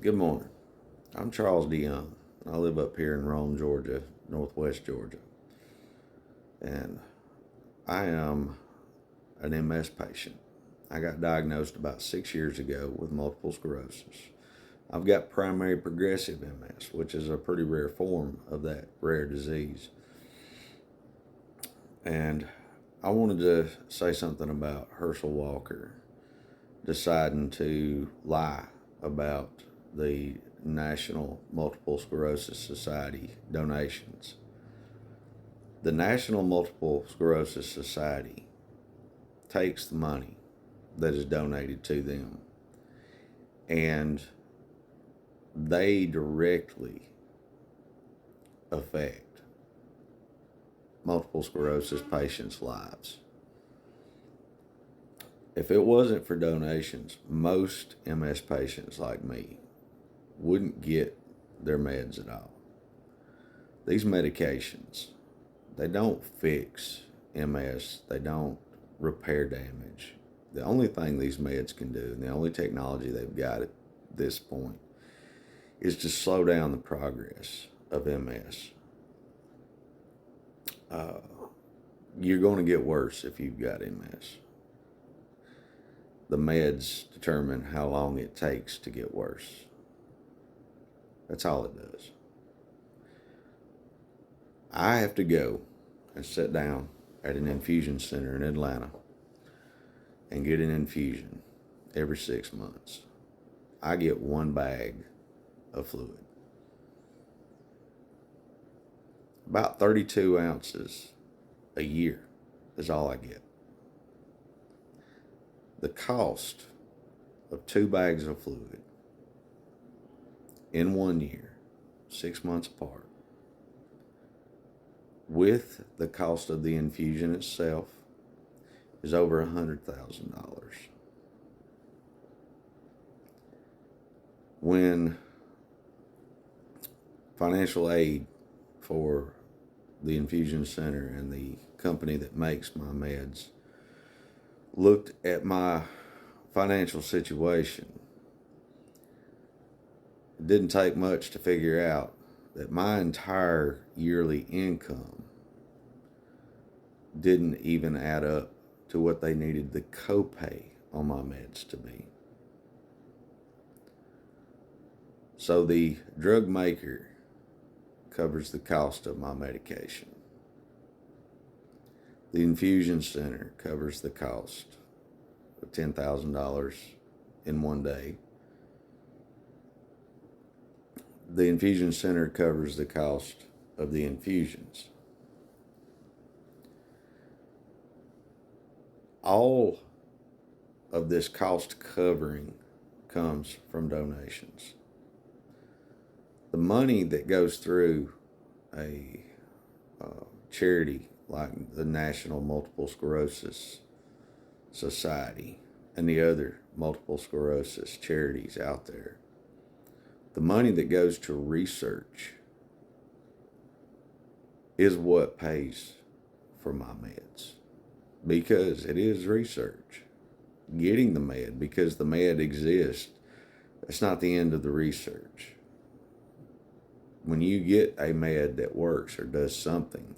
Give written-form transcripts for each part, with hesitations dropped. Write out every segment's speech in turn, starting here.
Good morning. I'm Charles DeYoung. I live up here in Rome, Georgia, northwest Georgia. And I am an MS patient. I got diagnosed about 6 years ago with multiple sclerosis. I've got primary progressive MS, which is a pretty rare form of that rare disease. And I wanted to say something about Herschel Walker deciding to lie about the National Multiple Sclerosis Society donations. The National Multiple Sclerosis Society takes the money that is donated to them and they directly affect multiple sclerosis patients' lives. If it wasn't for donations, most MS patients like me wouldn't get their meds at all. These medications, they don't fix MS, they don't repair damage. The only thing these meds can do, and the only technology they've got at this point, is to slow down the progress of MS. Uh, you're going to get worse if you've got MS. The meds determine how long it takes to get worse. That's all it does. I have to go and sit down at an infusion center in Atlanta and get an infusion every 6 months. I get one bag of fluid. About 32 ounces a year is all I get. The cost of 2 bags of fluid in 1 year, 6 months apart, with the cost of the infusion itself, is over $100,000. When financial aid for the infusion center and the company that makes my meds looked at my financial situation, it didn't take much to figure out that my entire yearly income didn't even add up to what they needed the copay on my meds to be. So the drug maker covers the cost of my medication. The infusion center covers the cost of $10,000 in 1 day. The infusion center covers the cost of the infusions. All of this cost covering comes from donations. The money that goes through a charity like the National Multiple Sclerosis Society and the other multiple sclerosis charities out there, the money that goes to research is what pays for my meds, because it is research. Getting the med, because the med exists, that's not the end of the research. When you get a med that works or does something,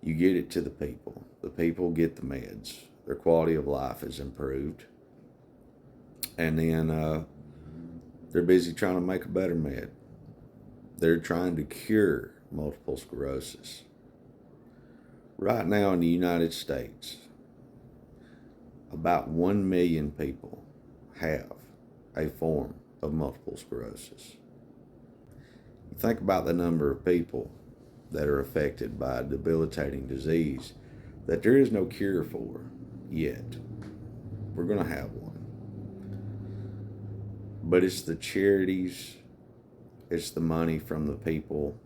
you get it to the people. The people get the meds. Their quality of life is improved. And then they're busy trying to make a better med. They're trying to cure multiple sclerosis. Right now in the United States, about 1 million people have a form of multiple sclerosis. You think about the number of people that are affected by a debilitating disease that there is no cure for yet. We're going to have one. But it's the charities, it's the money from the people,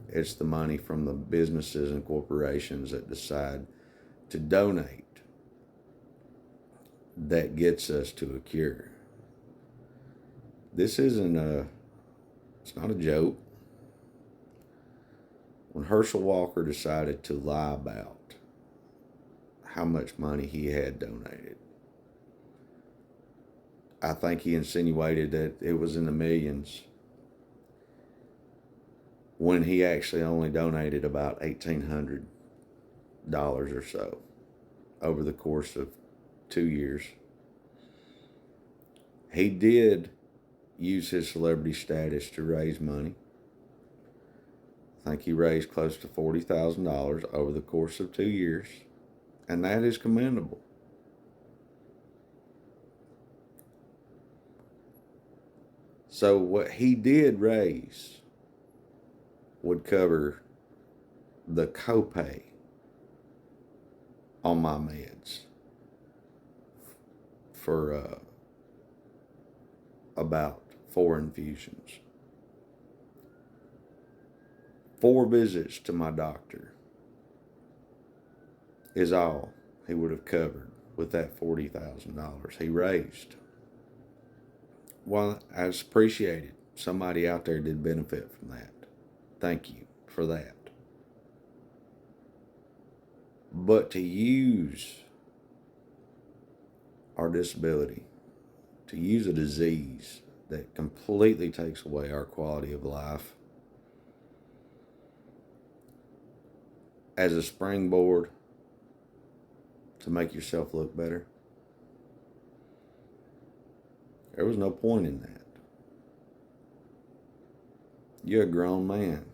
it's the money from the businesses and corporations that decide to donate that gets us to a cure. This isn't it's not a joke. When Herschel Walker decided to lie about how much money he had donated, I think he insinuated that it was in the millions when he actually only donated about $1,800 or so over the course of 2 years. He did use his celebrity status to raise money. I think he raised close to $40,000 over the course of 2 years, and that is commendable. So what he did raise would cover the copay on my meds for about 4 infusions. 4 visits to my doctor is all he would have covered with that $40,000 he raised. Well, I just appreciate it. Somebody out there did benefit from that. Thank you for that. But to use our disability, to use a disease that completely takes away our quality of life as a springboard to make yourself look better, there was no point in that. You're a grown man.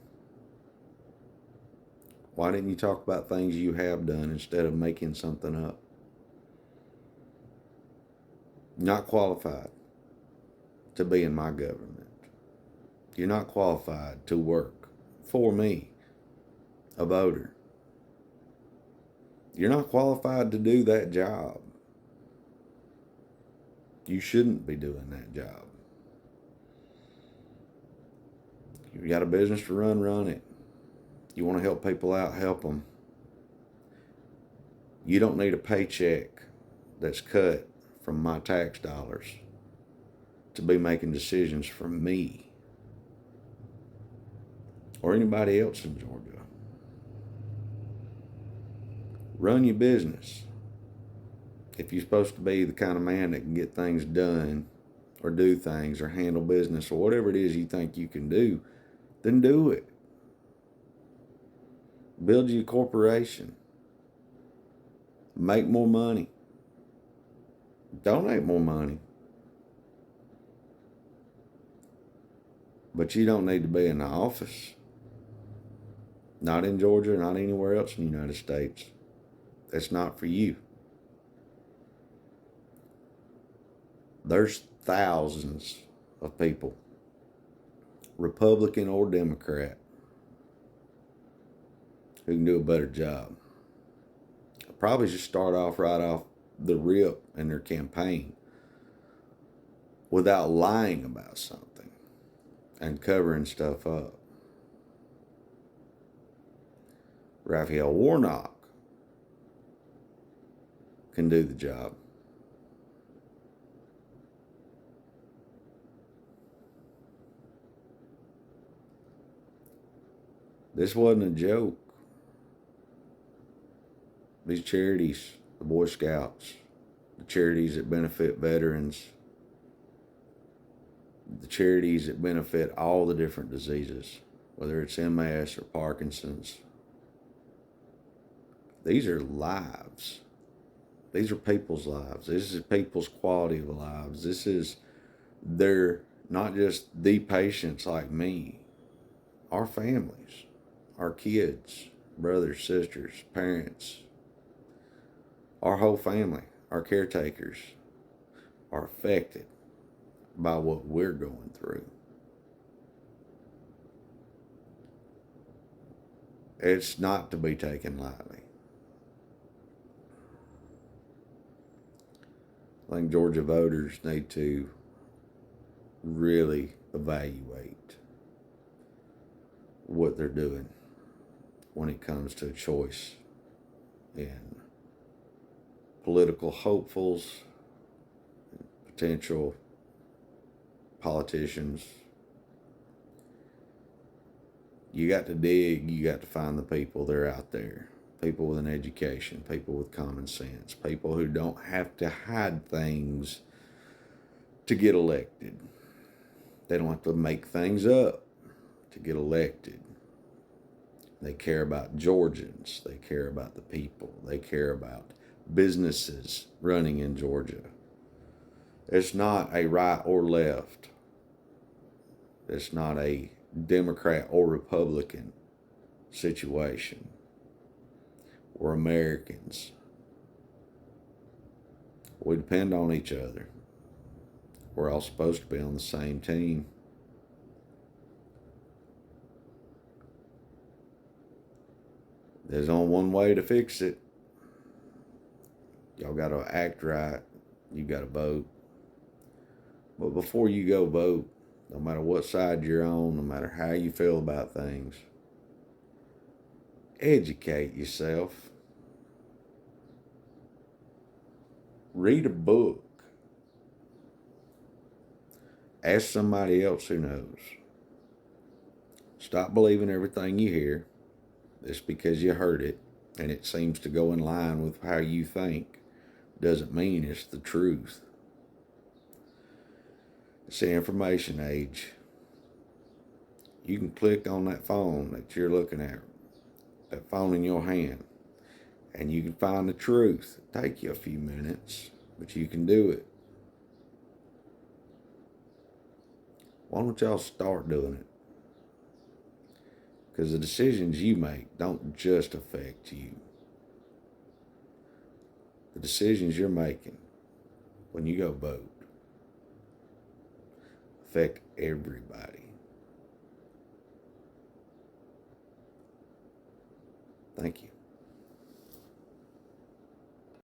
Why didn't you talk about things you have done instead of making something up? Not qualified to be in my government. You're not qualified to work for me, a voter. You're not qualified to do that job. You shouldn't be doing that job. You got a business to run, run it. You want to help people out, help them. You don't need a paycheck that's cut from my tax dollars to be making decisions for me or anybody else in Georgia. Run your business. If you're supposed to be the kind of man that can get things done or do things or handle business or whatever it is you think you can do, then do it. Build your corporation. Make more money. Donate more money. But you don't need to be in the office. Not in Georgia, not anywhere else in the United States. That's not for you. There's thousands of people, Republican or Democrat, who can do a better job. Probably just start off right off the rip in their campaign without lying about something and covering stuff up. Raphael Warnock can do the job. This wasn't a joke. These charities, the Boy Scouts, the charities that benefit veterans, the charities that benefit all the different diseases, whether it's MS or Parkinson's, these are lives. These are people's lives. This is people's quality of lives. They're not just the patients like me, our families, our kids, brothers, sisters, parents, our whole family, our caretakers are affected by what we're going through. It's not to be taken lightly. I think Georgia voters need to really evaluate what they're doing when it comes to choice in political hopefuls, potential politicians. You got to dig, you got to find the people that are out there. People with an education, people with common sense, people who don't have to hide things to get elected. They don't have to make things up to get elected. They care about Georgians. They care about the people. They care about businesses running in Georgia. It's not a right or left. It's not a Democrat or Republican situation. We're Americans. We depend on each other. We're all supposed to be on the same team. There's only one way to fix it. Y'all got to act right. You got to vote. But before you go vote, no matter what side you're on, no matter how you feel about things, educate yourself. Read a book. Ask somebody else who knows. Stop believing everything you hear. Just because you heard it and it seems to go in line with how you think doesn't mean it's the truth. It's the information age. You can click on that phone that you're looking at, that phone in your hand, and you can find the truth. It'll take you a few minutes, but you can do it. Why don't y'all start doing it? Because the decisions you make don't just affect you. The decisions you're making when you go vote affect everybody. Thank you.